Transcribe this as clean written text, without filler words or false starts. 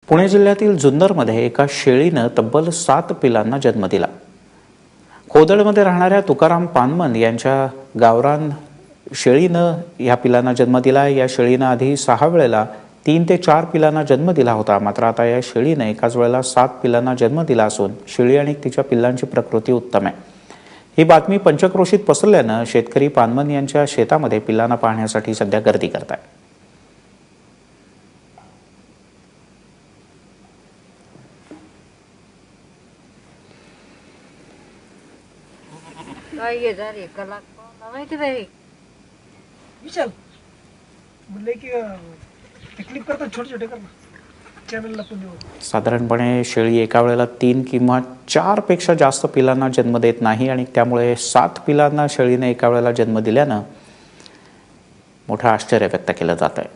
पुणे जिल्ह्यातील जुन्नरमध्ये एका शेळीनं तब्बल 7 पिलांना जन्म दिला। खोदडमध्ये राहणाऱ्या तुकाराम पानमन यांच्या गावरान शेळीनं या पिलांना जन्म दिला। या शेळीनं आधी 6 वेळेला 3 ते 4 पिलांना जन्म दिला होता, मात्र आता या शेळीनं एकाच वेळेला 7 पिलांना जन्म दिला असून शेळी आणि तिच्या पिल्लांची प्रकृती उत्तम आहे। ही बातमी पंचक्रोशीत पसरल्यानं शेतकरी पानमन यांच्या शेतामध्ये पिलांना पाहण्यासाठी सध्या गर्दी करत आहेत। माहिती नाही विशाल म्हणले की तकलीफ करतात छोटे छोटे करना चॅनलला पण साधारणपणे शेळी एका वेळेला 3 किंवा 4 पेक्षा जास्त पिलांना जन्म देत नाही आणि त्यामुळे 7 पिलांना शेळीने एका वेळेला जन्म दिल्यानं मोठं आश्चर्य व्यक्त केलं जात आहे।